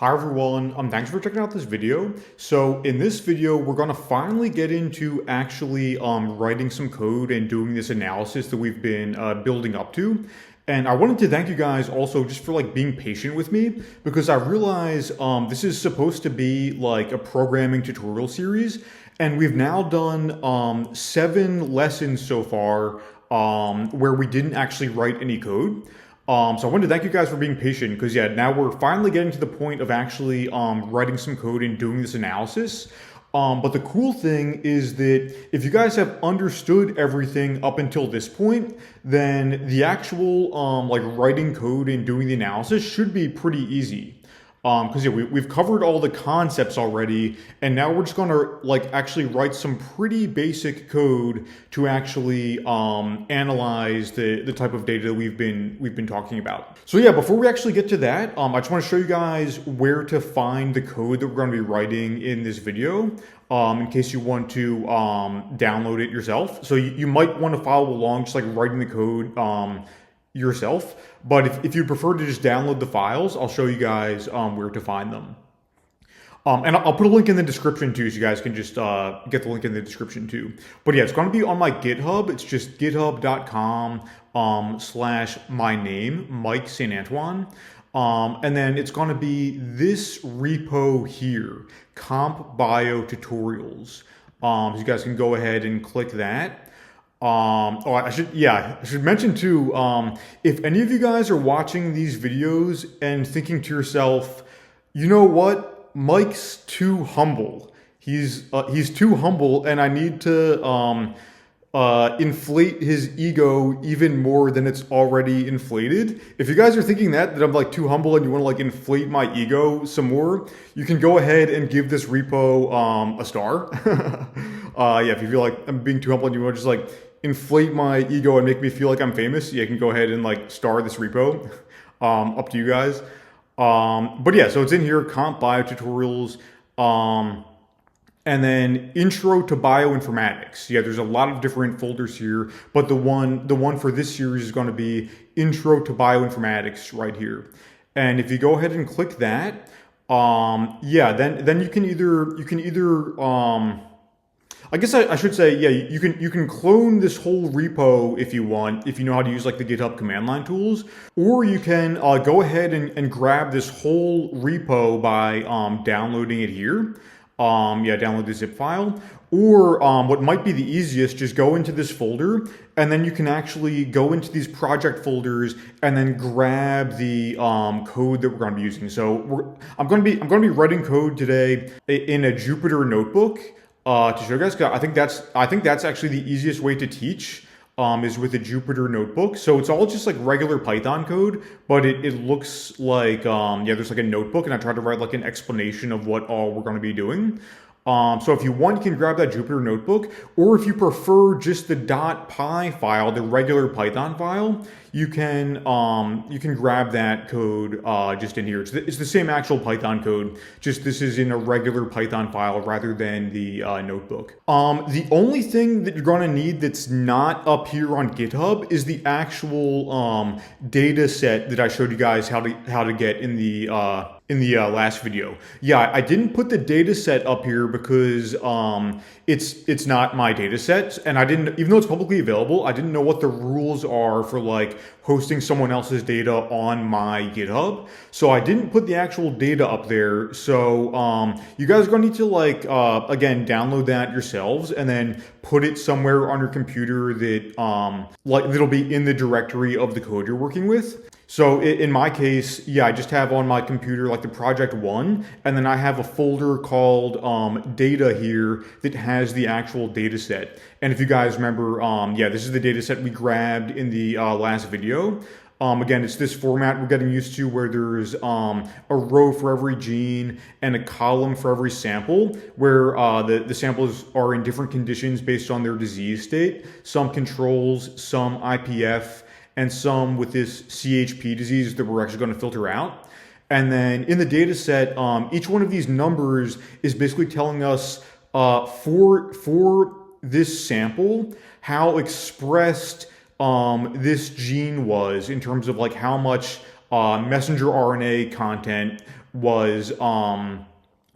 Hi everyone, thanks for checking out this video. So in this video, we're gonna finally get into actually writing some code and doing this analysis that we've been building up to. And I wanted to thank you guys also just for being patient with me, because I realize this is supposed to be like a programming tutorial series, and we've now done 7 lessons so far where we didn't actually write any code. So I wanted to thank you guys for being patient, because yeah, now we're finally getting to the point of actually writing some code and doing this analysis. But the cool thing is that if you guys have understood everything up until this point, then the actual writing code and doing the analysis should be pretty easy. Because yeah, we've covered all the concepts already, and now we're just gonna actually write some pretty basic code to actually analyze the type of data we've been talking about. So yeah, before we actually get to that, I just want to show you guys where to find the code that we're going to be writing in this video, in case you want to download it yourself. So you might want to follow along, just writing the code yourself, but if you prefer to just download the files, I'll show you guys where to find them. And I'll put a link in the description too, so you guys can just get the link in the description too. But yeah, it's going to be on my GitHub. It's just github.com/my name, Mike Saint-Antoine. And then it's going to be this repo here, comp bio tutorials. So you guys can go ahead and click that. I should mention too, if any of you guys are watching these videos and thinking to yourself, you know what, Mike's too humble. He's too humble, and I need to inflate his ego even more than it's already inflated. If you guys are thinking that I'm too humble and you want to inflate my ego some more, you can go ahead and give this repo a star. Yeah, if you feel like I'm being too humble and you want to just inflate my ego and make me feel like I'm famous, yeah, you can go ahead and star this repo. Up to you guys. But yeah, so it's in here, comp bio tutorials, and then intro to bioinformatics. Yeah, there's a lot of different folders here, but the one for this series is going to be intro to bioinformatics right here. And if you go ahead and click that, yeah, then you can either I guess I should say, yeah, you can clone this whole repo if you want, if you know how to use the GitHub command line tools, or you can go ahead and grab this whole repo by downloading it here. Yeah, download the zip file. Or what might be the easiest, just go into this folder, and then you can actually go into these project folders and then grab the code that we're going to be using. So I'm going to be writing code today in a Jupyter notebook. To show you guys, I think that's actually the easiest way to teach, is with a Jupyter notebook. So it's all just regular Python code, but it looks like yeah, there's a notebook, and I tried to write an explanation of what all we're going to be doing. So if you want, you can grab that Jupyter notebook, or if you prefer just the .py file, the regular Python file, you can grab that code just in here. It's the same actual Python code, just this is in a regular Python file rather than the notebook. The only thing that you're going to need that's not up here on GitHub is the actual data set that I showed you guys how to get in the last video. Yeah, I didn't put the data set up here because it's not my data set, and I didn't, even though it's publicly available, I didn't know what the rules are for hosting someone else's data on my GitHub. So I didn't put the actual data up there. So you guys are going to need to again, download that yourselves and then put it somewhere on your computer that that'll be in the directory of the code you're working with. So in my case, yeah, I just have on my computer the project 1, and then I have a folder called data here that has the actual data set. And if you guys remember, yeah, this is the data set we grabbed in the last video. Again, it's this format we're getting used to, where there's a row for every gene and a column for every sample, where the samples are in different conditions based on their disease state. Some controls, some IPF, and some with this CHP disease that we're actually going to filter out. And then in the data set, each one of these numbers is basically telling us for this sample how expressed this gene was in terms of how much messenger RNA content was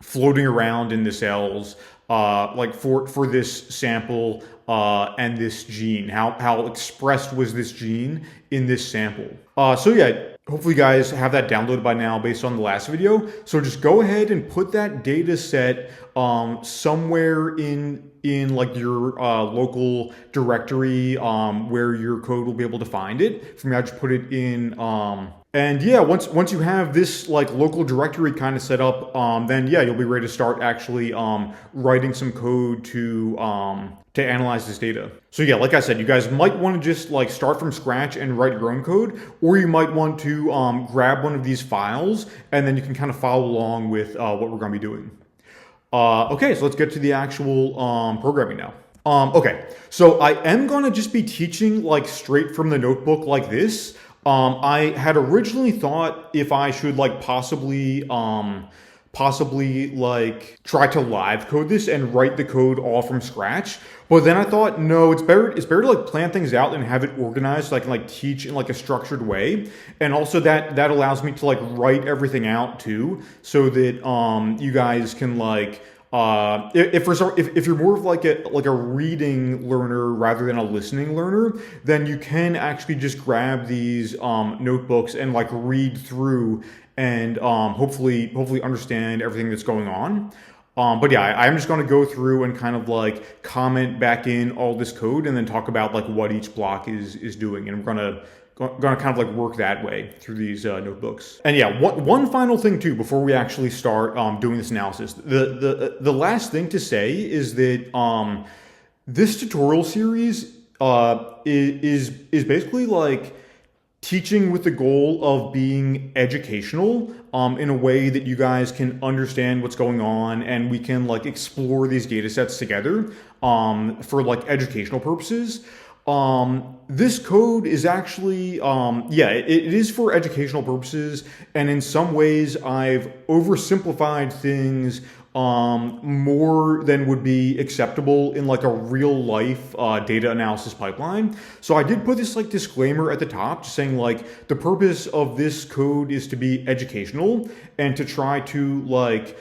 floating around in the cells, like for this sample and this gene. How expressed was this gene in this sample? So yeah, hopefully you guys have that downloaded by now based on the last video. So just go ahead and put that data set somewhere in like your local directory where your code will be able to find it. For me, I just put it in and yeah, once you have this like local directory kind of set up, then yeah, you'll be ready to start actually writing some code to analyze this data. So yeah, like I said, you guys might want to just like start from scratch and write your own code, or you might want to grab one of these files and then you can kind of follow along with what we're going to be doing. Okay, so let's get to the actual programming now. Okay, so I am going to just be teaching like straight from the notebook like this. I had originally thought if I should like possibly like try to live code this and write the code all from scratch. But then I thought, no, it's better to like plan things out and have it organized so I can like teach in like a structured way. And also that allows me to like write everything out too, so that you guys can like if you're more of like a reading learner rather than a listening learner, then you can actually just grab these notebooks and like read through and hopefully understand everything that's going on. But yeah, I'm just going to go through and kind of like comment back in all this code and then talk about like what each block is doing, and I'm going to kind of like work that way through these notebooks. And yeah, one final thing too before we actually start doing this analysis. The last thing to say is that this tutorial series is basically like teaching with the goal of being educational in a way that you guys can understand what's going on and we can like explore these data sets together for like educational purposes. This code is actually, yeah, it is for educational purposes, and in some ways I've oversimplified things more than would be acceptable in like a real life data analysis pipeline. So I did put this like disclaimer at the top just saying like the purpose of this code is to be educational and to try to like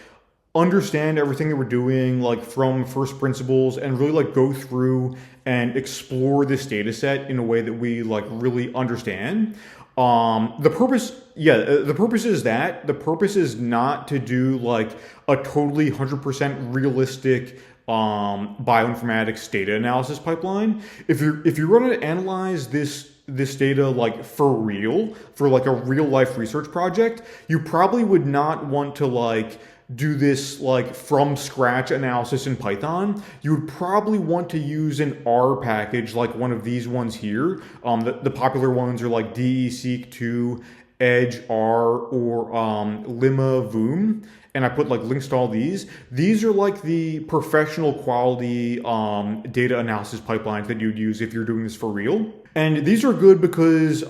understand everything that we're doing like from first principles and really like go through and explore this data set in a way that we like really understand. The purpose is that the purpose is not to do like a totally 100% realistic bioinformatics data analysis pipeline. If you're going to analyze this data like for real, for like a real life research project, you probably would not want to like do this like from scratch analysis in Python. You would probably want to use an R package like one of these ones here. The popular ones are like DE-seq2, Edge R, or Limma Voom. And I put like links to all these. These are like the professional quality data analysis pipelines that you'd use if you're doing this for real. And these are good because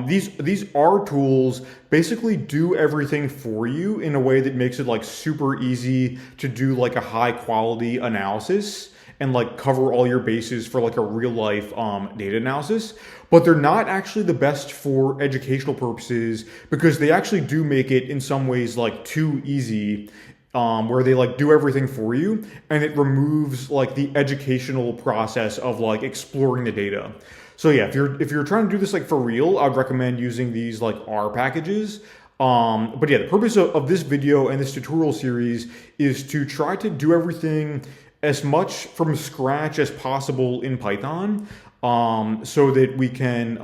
these R tools basically do everything for you in a way that makes it like super easy to do like a high quality analysis and like cover all your bases for like a real life data analysis. But they're not actually the best for educational purposes because they actually do make it in some ways like too easy, where they like do everything for you and it removes like the educational process of like exploring the data. So yeah, if you're trying to do this like for real, I'd recommend using these like R packages. But yeah, the purpose of this video and this tutorial series is to try to do everything as much from scratch as possible in Python, so that we can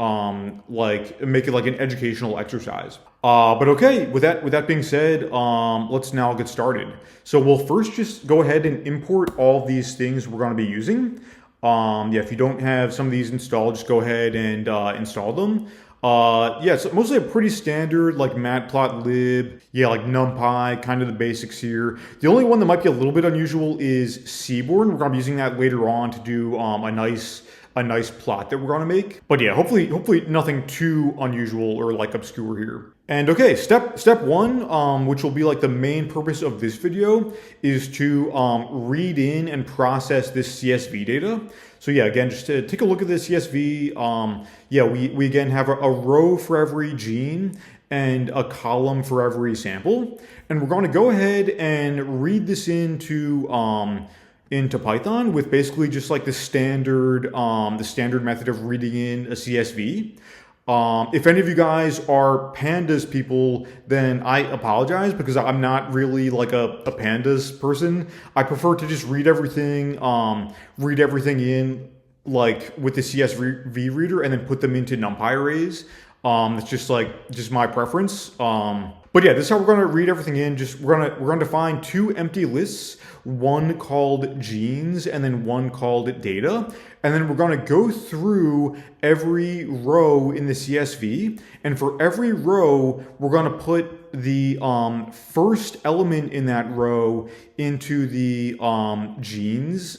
like make it like an educational exercise. But okay, with that being said, let's now get started. So we'll first just go ahead and import all these things we're going to be using. Yeah, if you don't have some of these installed, just go ahead and install them. Yeah, it's mostly a pretty standard like matplotlib, yeah, like NumPy, kind of the basics here. The only one that might be a little bit unusual is Seaborn. We're going to be using that later on to do a nice plot that we're going to make. But yeah, hopefully nothing too unusual or like obscure here. And okay, step one, which will be like the main purpose of this video, is to read in and process this CSV data. So yeah, again, just to take a look at the CSV, yeah, we again have a row for every gene and a column for every sample. And we're going to go ahead and read this into Python with basically just like the standard method of reading in a CSV. If any of you guys are pandas people, then I apologize because I'm not really like a pandas person. I prefer to just read everything in like with the CSV reader and then put them into NumPy arrays. It's just my preference. But yeah, this is how we're going to read everything in. We're going to define two empty lists, one called genes and then one called data. And then we're going to go through every row in the CSV. And for every row, we're going to put the first element in that row into the genes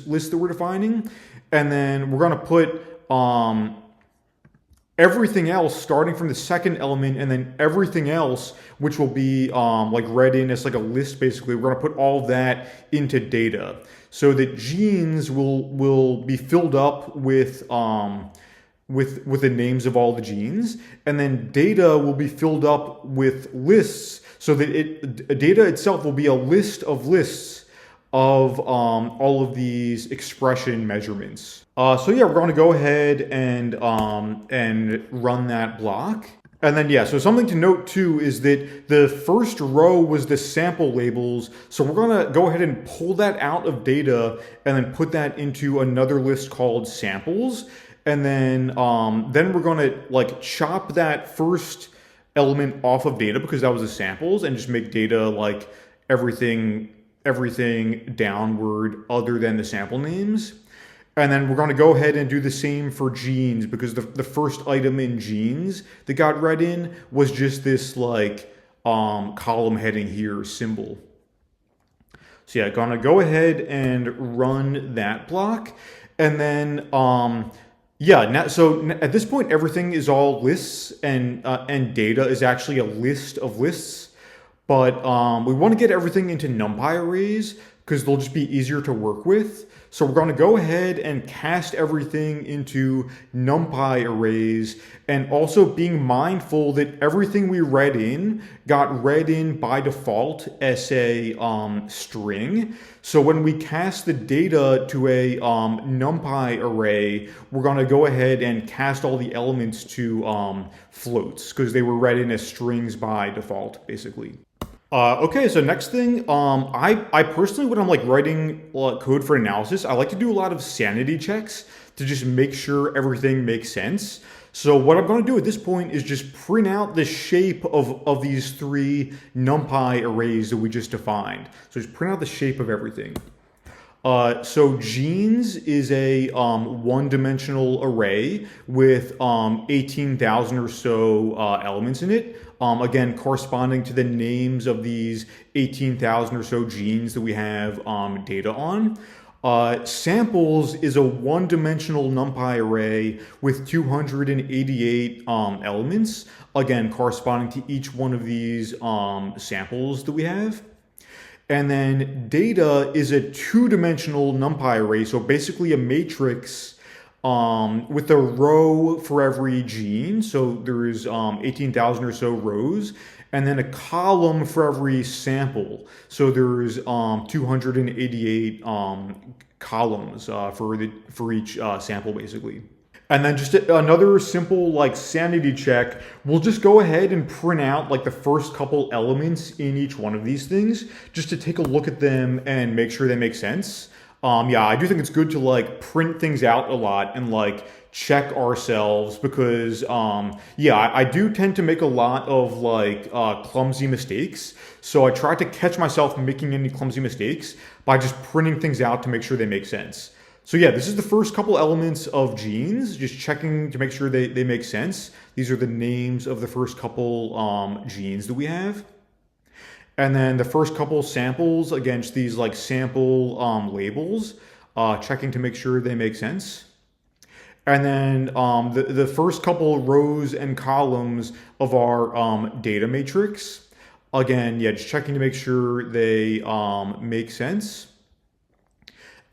list that we're defining. And then we're going to put everything else starting from the second element, and then everything else, which will be like read in as like a list basically, we're going to put all of that into data. So that genes will be filled up with the names of all the genes, and then data will be filled up with lists, so that data itself will be a list of lists of all of these expression measurements. So yeah, we're going to go ahead and run that block. And then yeah, so something to note too is that the first row was the sample labels. So we're going to go ahead and pull that out of data and then put that into another list called samples. And then we're going to like chop that first element off of data because that was the samples, and just make data like everything downward other than the sample names. And then we're going to go ahead and do the same for genes, because the first item in genes that got read in was just this like column heading here symbol. So yeah, going to go ahead and run that block. And then so at this point everything is all lists, and data is actually a list of lists. But we want to get everything into NumPy arrays because they'll just be easier to work with. So we're going to go ahead and cast everything into NumPy arrays, and also being mindful that everything we read in got read in by default as a string. So when we cast the data to a NumPy array, we're going to go ahead and cast all the elements to floats because they were read in as strings by default, basically. Okay, so next thing, I personally, when I'm like writing code for analysis, I like to do a lot of sanity checks to just make sure everything makes sense. So what I'm going to do at this point is just print out the shape of these three NumPy arrays that we just defined. So just print out the shape of everything. So genes is a one-dimensional array with 18,000 or so elements in it. Again, corresponding to the names of these 18,000 or so genes that we have data on. Samples is a one-dimensional NumPy array with 288 elements, again, corresponding to each one of these samples that we have. And then data is a two-dimensional NumPy array, so basically a matrix with a row for every gene. So there's 18,000 or so rows, and then a column for every sample. So there's 288 columns for each sample, basically. And then just another simple like sanity check, we'll just go ahead and print out like the first couple elements in each one of these things just to take a look at them and make sure they make sense. Yeah, I do think it's good to like print things out a lot and like check ourselves because yeah, I do tend to make a lot of like clumsy mistakes. So I try to catch myself making any clumsy mistakes by just printing things out to make sure they make sense. So yeah, this is the first couple elements of genes, just checking to make sure they make sense. These are the names of the first couple genes that we have. And then the first couple samples against these like sample labels, checking to make sure they make sense. And then the first couple rows and columns of our data matrix. Again, yeah, just checking to make sure they make sense.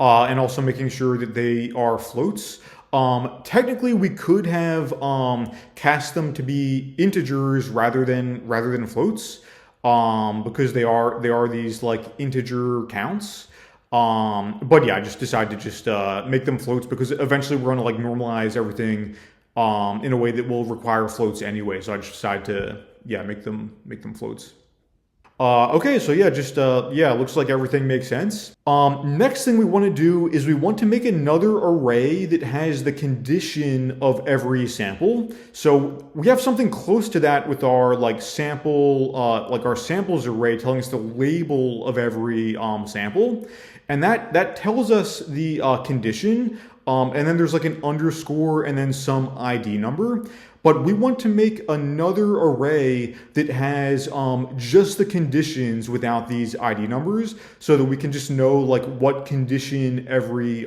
And also making sure that they are floats. Technically, we could have cast them to be integers rather than floats, because they are these like integer counts. But yeah, I just decided to just make them floats because eventually we're gonna like normalize everything in a way that will require floats anyway. So I just decided to make them floats. Okay, so yeah, just looks like everything makes sense. Next thing we want to do is we want to make another array that has the condition of every sample. So we have something close to that with our like sample, like our samples array telling us the label of every sample, and that tells us the condition. And then there's like an underscore and then some ID number. But we want to make another array that has just the conditions without these ID numbers so that we can just know like what condition every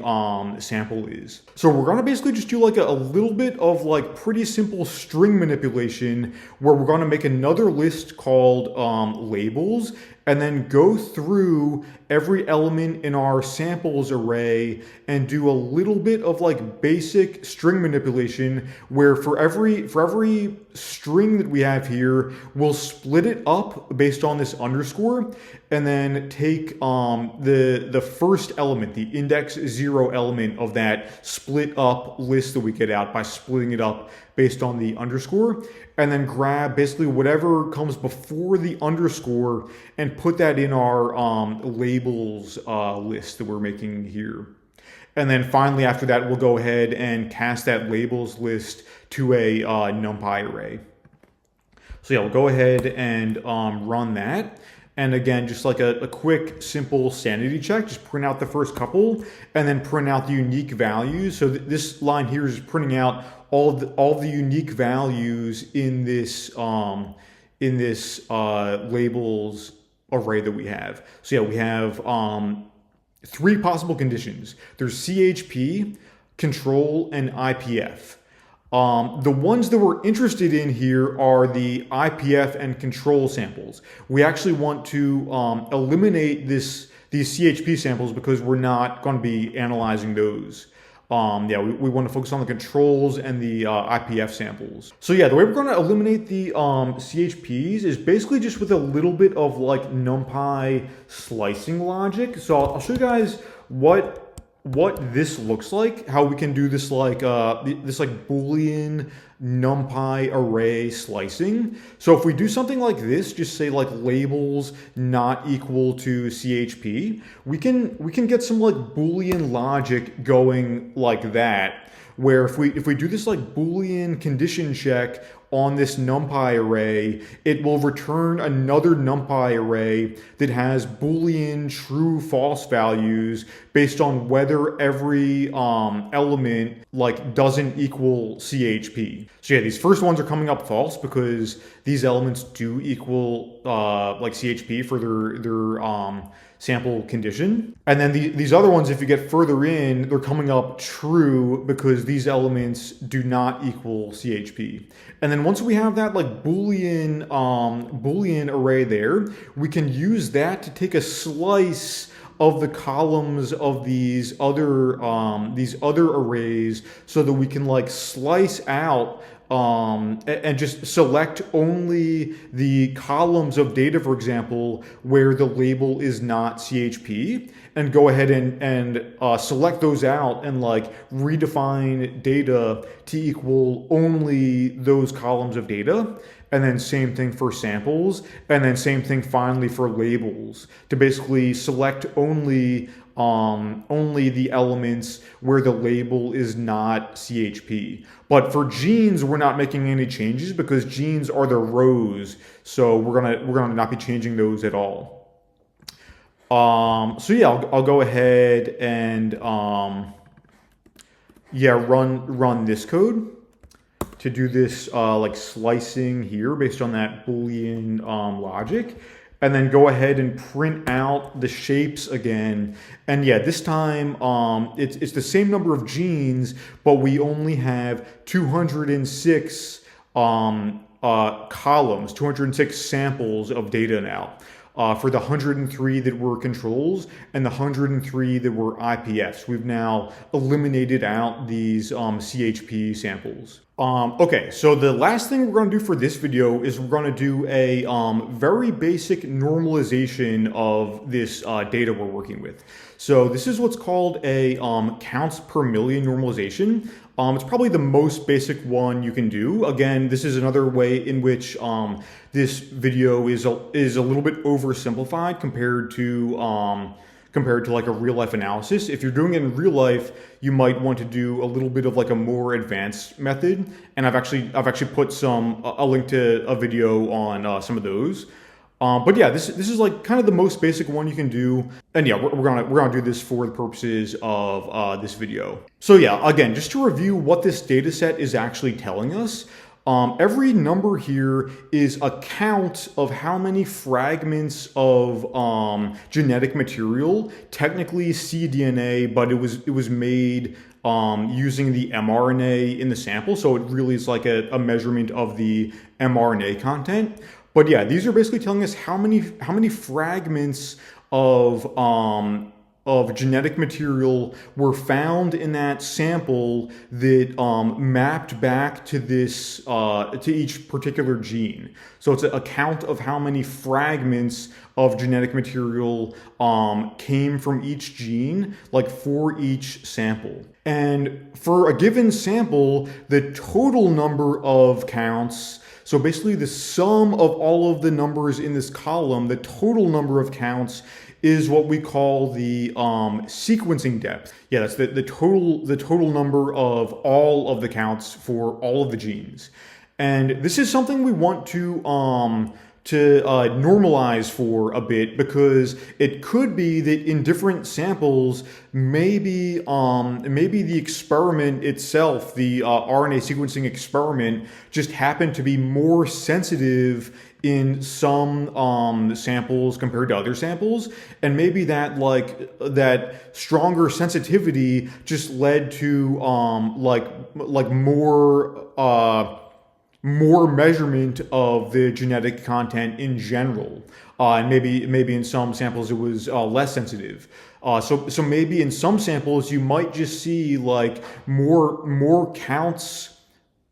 sample is. So we're gonna basically just do like a little bit of like pretty simple string manipulation where we're gonna make another list called labels and then go through every element in our samples array and do a little bit of like basic string manipulation where for every string that we have here, we'll split it up based on this underscore and then take the first element, the index 0 element of that split up list that we get out by splitting it up based on the underscore, and then grab basically whatever comes before the underscore and put that in our labels list that we're making here. And then finally after that, we'll go ahead and cast that labels list to a NumPy array. So yeah, we'll go ahead and run that. And again, just like a quick, simple sanity check, just print out the first couple and then print out the unique values. So this line here is printing out all the unique values in this labels array that we have. So yeah, we have 3 possible conditions. There's CHP, control, and IPF. The ones that we're interested in here are the IPF and control samples. We actually want to eliminate these CHP samples because we're not going to be analyzing those. We want to focus on the controls and the IPF samples. So yeah, the way we're going to eliminate the CHPs is basically just with a little bit of like NumPy slicing logic. So I'll show you guys what this looks like, how we can do this like Boolean NumPy array slicing. So if we do something like this, just say like labels not equal to CHP, we can get some like Boolean logic going like that, where if we do this like Boolean condition check on this NumPy array, it will return another NumPy array that has Boolean true false values based on whether every element like doesn't equal CHP. So yeah, these first ones are coming up false because these elements do equal like CHP for their sample condition. And then these other ones, if you get further in, they're coming up true because these elements do not equal CHP. And then once we have that like Boolean array there, we can use that to take a slice of the columns of these other arrays so that we can like slice out and just select only the columns of data, for example, where the label is not CHP, and go ahead and select those out and like redefine data to equal only those columns of data. And then same thing for samples, and then same thing finally for labels to basically select only the elements where the label is not CHP. But for genes, we're not making any changes because genes are the rows, so we're gonna not be changing those at all. So yeah, I'll go ahead and run this code to do this like slicing here based on that Boolean logic, and then go ahead and print out the shapes again. And yeah, this time it's the same number of genes, but we only have 206 columns, 206 samples of data now. for the 103 that were controls and the 103 that were IPFs. We've now eliminated out these CHP samples. Okay, so the last thing we're going to do for this video is we're going to do a very basic normalization of this data we're working with. So this is what's called a counts per million normalization. It's probably the most basic one you can do. Again, this is another way in which this video is a little bit oversimplified compared to like a real life analysis. If you're doing it in real life, you might want to do a little bit of like a more advanced method. And I've actually put a link to a video on some of those. But yeah, this is like kind of the most basic one you can do. And yeah, we're gonna do this for the purposes of this video. So yeah, again, just to review what this data set is actually telling us. Every number here is a count of how many fragments of genetic material, technically cDNA, but it was made using the mRNA in the sample. So it really is like a measurement of the mRNA content. But yeah, these are basically telling us how many fragments of genetic material were found in that sample that mapped back to this to each particular gene. So it's a count of how many fragments of genetic material came from each gene, like for each sample. And for a given sample, the total number of counts, so basically the sum of all of the numbers in this column, the total number of counts is what we call the sequencing depth. Yeah, that's the total number of all of the counts for all of the genes. And this is something we want to normalize for a bit, because it could be that in different samples, maybe the experiment itself, the RNA sequencing experiment, just happened to be more sensitive in some samples compared to other samples, and maybe that stronger sensitivity just led to more measurement of the genetic content in general, and maybe in some samples it was less sensitive. So maybe in some samples you might just see like more counts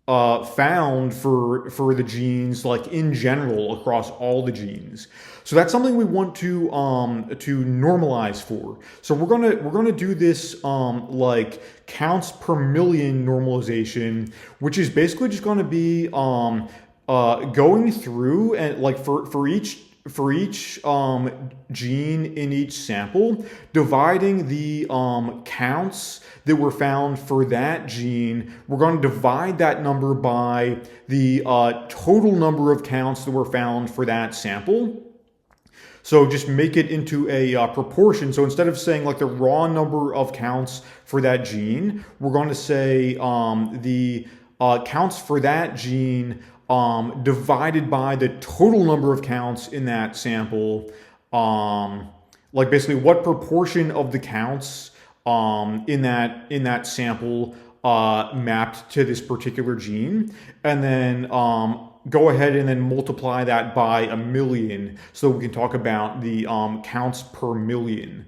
found for the genes, like in general across all the genes. So that's something we want to normalize for. So we're gonna do this like counts per million normalization, which is basically just going to be going through and like for each gene in each sample, dividing the counts that were found for that gene. We're going to divide that number by the total number of counts that were found for that sample. So just make it into a proportion. So instead of saying like the raw number of counts for that gene, we're going to say the counts for that gene divided by the total number of counts in that sample. Like basically what proportion of the counts in that sample mapped to this particular gene, and then go ahead and then multiply that by 1,000,000, so we can talk about the counts per million.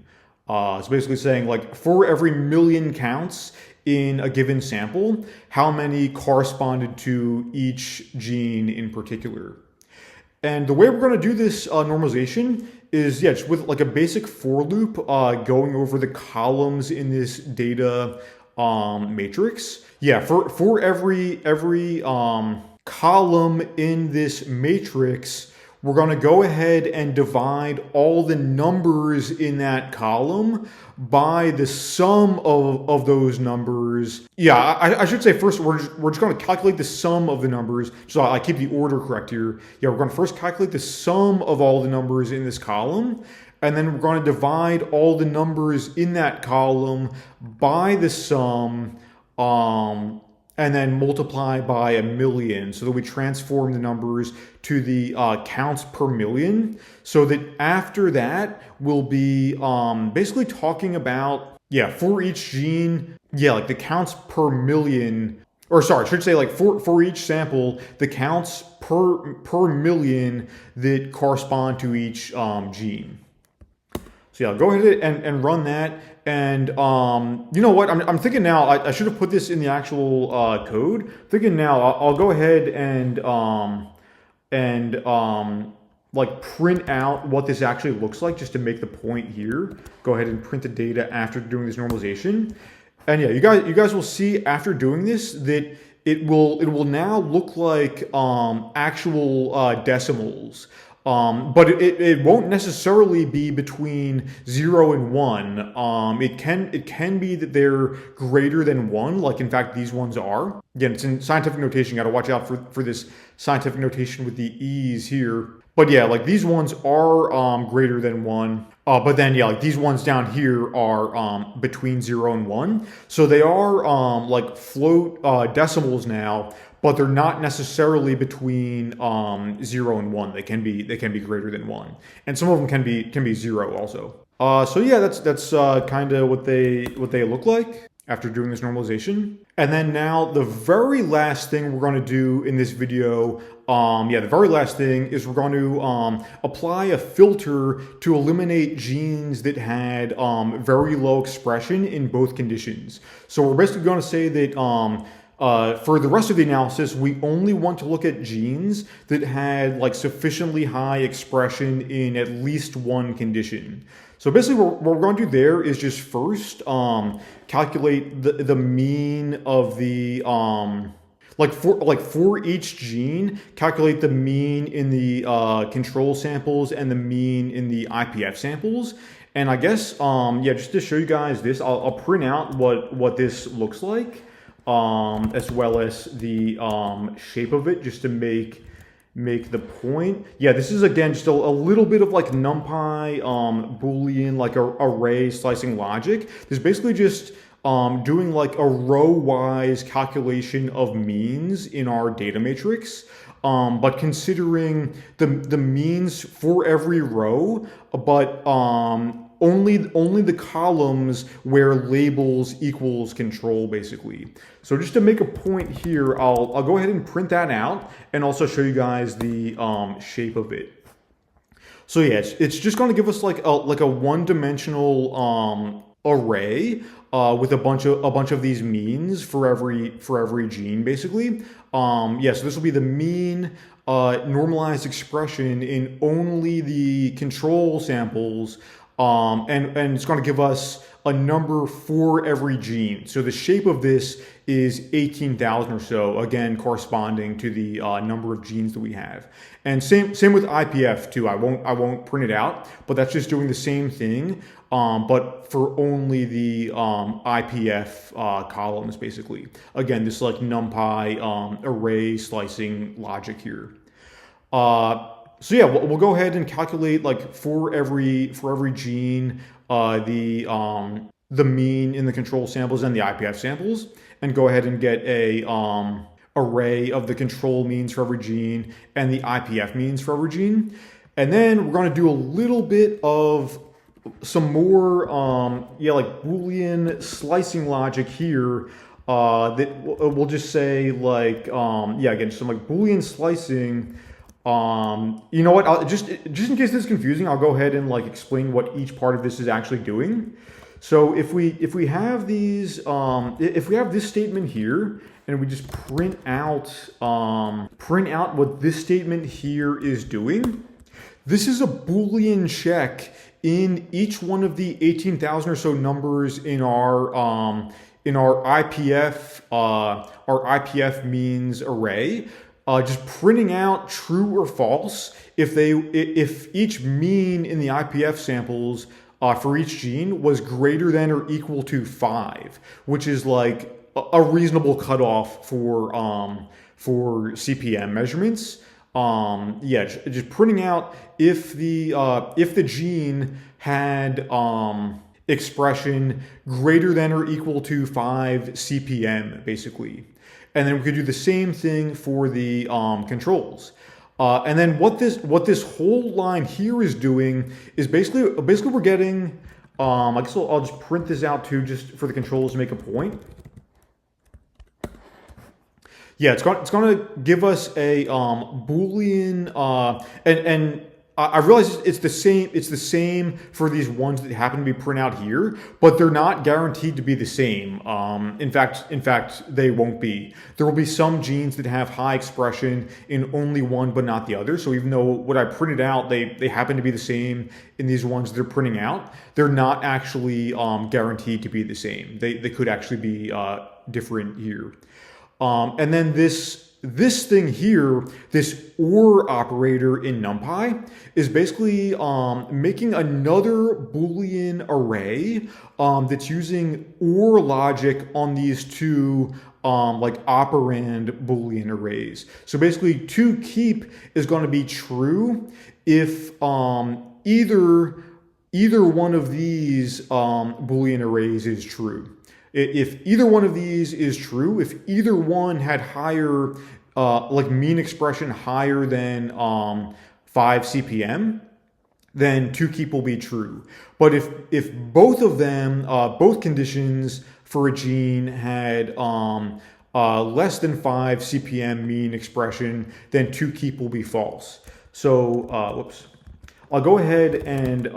It's basically saying like for every 1,000,000 counts in a given sample, how many corresponded to each gene in particular. And the way we're going to do this normalization is, yeah, just with like a basic for loop, going over the columns in this data matrix. Yeah, for every column in this matrix, we're going to go ahead and divide all the numbers in that column by the sum of those numbers. Yeah, I should say first we're just going to calculate the sum of the numbers. So I keep the order correct here. Yeah, we're going to first calculate the sum of all the numbers in this column, and then we're going to divide all the numbers in that column by the sum, and then multiply by 1,000,000, so that we transform the numbers to the counts per million, so that after that we'll be basically talking about, yeah, for each gene, yeah, like the counts per million or sorry, I should say like for each sample, the counts per million that correspond to each gene. So yeah, I'll go ahead and run that. And you know what? I'm thinking now. I should have put this in the actual code. Thinking now, I'll go ahead and like print out what this actually looks like, just to make the point here. Go ahead and print the data after doing this normalization. And yeah, you guys will see after doing this that it will now look like actual decimals. But it won't necessarily be between 0 and 1. It can be that they're greater than 1, like in fact these ones are. Again, it's in scientific notation. You got to watch out for this scientific notation with the E's here. But yeah, like these ones are greater than 1. But then yeah, like these ones down here are between 0 and 1. So they are like float decimals now, but they're not necessarily between 0 and 1. They can be greater than 1, and some of them can be 0 also. So yeah, that's kind of what they look like after doing this normalization. And then now the very last thing we're going to do in this video, the very last thing is we're going to apply a filter to eliminate genes that had very low expression in both conditions. So we're basically going to say that for the rest of the analysis, we only want to look at genes that had like sufficiently high expression in at least one condition. So basically what we're going to do there is just first calculate the mean of the for each gene, calculate the mean in the control samples and the mean in the IPF samples. And I guess just to show you guys this, I'll print out what this looks like, as well as the shape of it, just to make the point. Yeah, this is again just a little bit of like NumPy Boolean like array slicing logic. This is basically just doing like a row-wise calculation of means in our data matrix, but considering the means for every row, but only the columns where labels equals control, basically. So just to make a point here, I'll go ahead and print that out and also show you guys the shape of it. So yeah, it's just going to give us like a one-dimensional array with a bunch of these means for every gene, basically. So this will be the mean normalized expression in only the control samples. And it's going to give us a number for every gene. So the shape of this is 18,000 or so, again corresponding to the number of genes that we have. And same with IPF too. I won't print it out, but that's just doing the same thing, but for only the IPF columns, basically. Again, this is like NumPy array slicing logic here. So yeah, we'll go ahead and calculate like for every gene the mean in the control samples and the IPF samples, and go ahead and get a array of the control means for every gene and the IPF means for every gene. And then we're going to do a little bit of some more like Boolean slicing logic here, that we'll just say like again some like Boolean slicing. You know what? Just in case this is confusing, I'll go ahead and like explain what each part of this is actually doing. So if we have these, if we have this statement here, and we just print out what this statement here is doing, this is a Boolean check in each one of the 18,000 or so numbers in our IPF means array. Just printing out true or false if each mean in the IPF samples for each gene was greater than or equal to 5, which is like a reasonable cutoff for CPM measurements. Just printing out if the gene had expression greater than or equal to 5 CPM, basically. And then we could do the same thing for the controls. And then what this whole line here is doing is basically we're getting, I guess I'll just print this out too, just for the controls to make a point. Yeah, it's going to give us a Boolean, and I realize it's the same. It's the same for these ones that happen to be printed out here, but they're not guaranteed to be the same. In fact, they won't be. There will be some genes that have high expression in only one, but not the other. So even though what I printed out, they happen to be the same in these ones they're printing out, they're not actually guaranteed to be the same. They could actually be different here. And then this thing here, this OR operator in NumPy, is basically making another Boolean array that's using OR logic on these two like operand Boolean arrays. So basically, to keep is going to be true if either one of these Boolean arrays is true. If either one of these is true, if either one had higher, like mean expression higher than 5 CPM, then toKeep will be true. But if both of them, both conditions for a gene had less than 5 CPM mean expression, then toKeep will be false. So, whoops. I'll go ahead and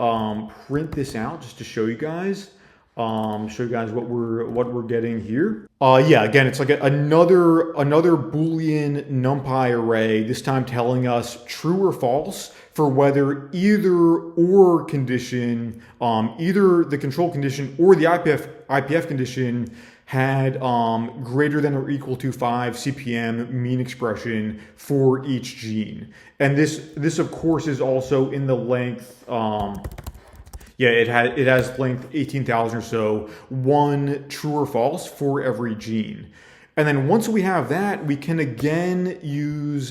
print this out just to show you guys. Show you guys what we're getting here. Yeah, again, it's like another Boolean NumPy array, this time telling us true or false for whether either OR condition, either the control condition or the IPF condition had greater than or equal to 5 CPM mean expression for each gene. And this of course is also in the length. Yeah, it has length 18,000 or so, one true or false for every gene. And then once we have that, we can again use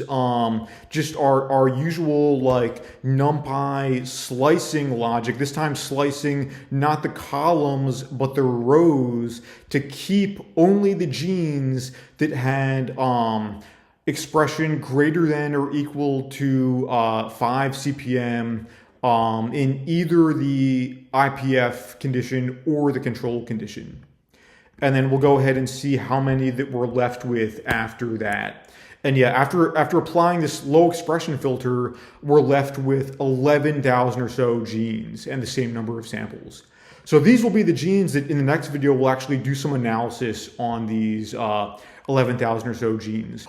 just our usual like NumPy slicing logic, this time slicing not the columns but the rows to keep only the genes that had expression greater than or equal to 5 CPM in either the IPF condition or the control condition. And then we'll go ahead and see how many that we're left with after that. And yeah, after applying this low expression filter, we're left with 11,000 or so genes and the same number of samples. So these will be the genes that in the next video we'll actually do some analysis on these 11,000 or so genes.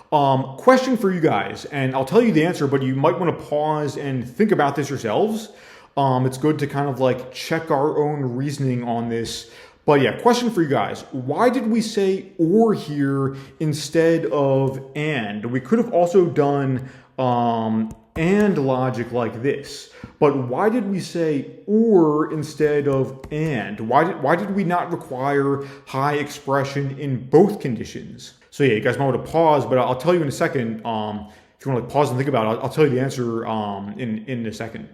Question for you guys, and I'll tell you the answer, but you might want to pause and think about this yourselves. It's good to kind of like check our own reasoning on this. But yeah, question for you guys. Why did we say OR here instead of AND? We could have also done AND logic like this. But why did we say OR instead of AND? Why did we not require high expression in both conditions? So yeah, you guys might want to pause, but I'll tell you in a second. If you want to like pause and think about it, I'll tell you the answer in a second.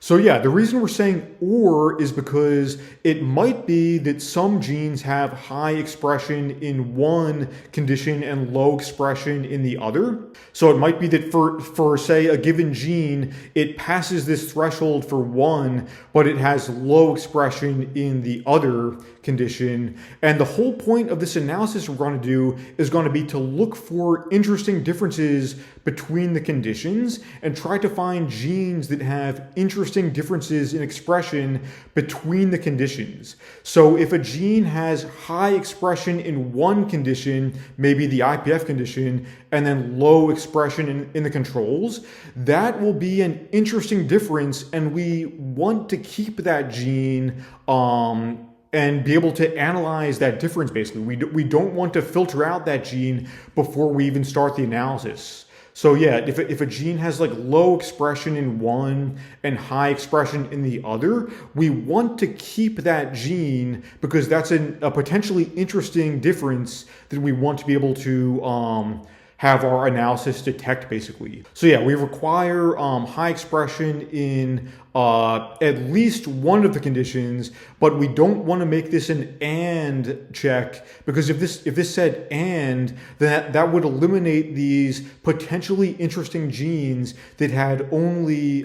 So yeah, the reason we're saying OR is because it might be that some genes have high expression in one condition and low expression in the other. So it might be that for say a given gene, it passes this threshold for one, but it has low expression in the other condition. And the whole point of this analysis we're going to do is going to be to look for interesting differences between the conditions and try to find genes that have interesting differences in expression between the conditions. So if a gene has high expression in one condition, maybe the IPF condition, and then low expression in the controls, that will be an interesting difference, and we want to keep that gene and be able to analyze that difference. Basically, we don't want to filter out that gene before we even start the analysis. So yeah, if a gene has like low expression in one and high expression in the other, we want to keep that gene because that's a potentially interesting difference that we want to be able to have our analysis detect, basically. So yeah, we require high expression in at least one of the conditions, but we don't want to make this an AND check, because if this said AND, then that would eliminate these potentially interesting genes that had only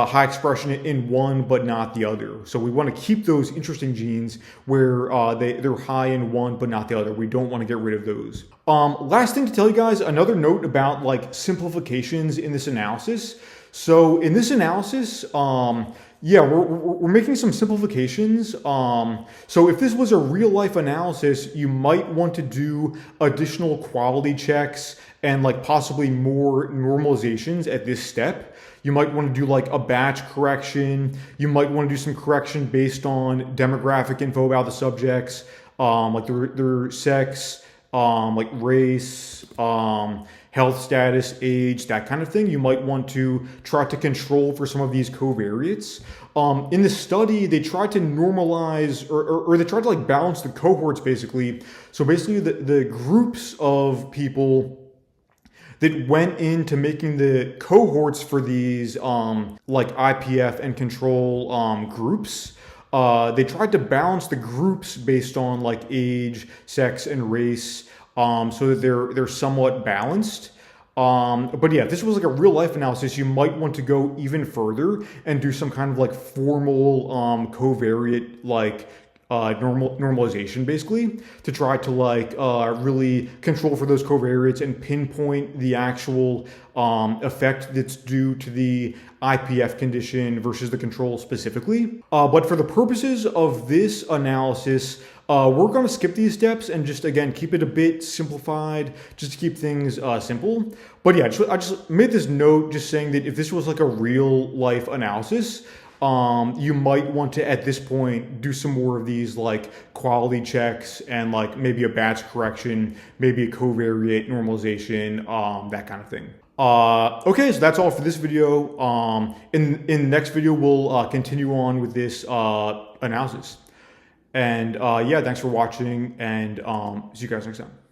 high expression in one but not the other. So we want to keep those interesting genes where they're high in one but not the other. We don't want to get rid of those. Last thing to tell you guys, another note about like simplifications in this analysis. So in this analysis, yeah, we're making some simplifications. So if this was a real life analysis, you might want to do additional quality checks and like possibly more normalizations at this step. You might want to do like a batch correction. You might want to do some correction based on demographic info about the subjects, like their sex, like race, health status, age, that kind of thing. You might want to try to control for some of these covariates. In the study, they tried to normalize or they tried to like balance the cohorts basically. So basically the groups of people that went into making the cohorts for these like IPF and control groups. They tried to balance the groups based on like age, sex, and race, so that they're somewhat balanced. But yeah, if this was like a real life analysis, you might want to go even further and do some kind of like formal covariate like normalization basically to try to like really control for those covariates and pinpoint the actual effect that's due to the IPF condition versus the control specifically. But for the purposes of this analysis, we're going to skip these steps and just again keep it a bit simplified just to keep things simple. But yeah, I just made this note just saying that if this was like a real life analysis, you might want to at this point do some more of these like quality checks and like maybe a batch correction, maybe a covariate normalization, that kind of thing. Okay, so that's all for this video. In the next video, we'll continue on with this analysis. And yeah, thanks for watching, and see you guys next time.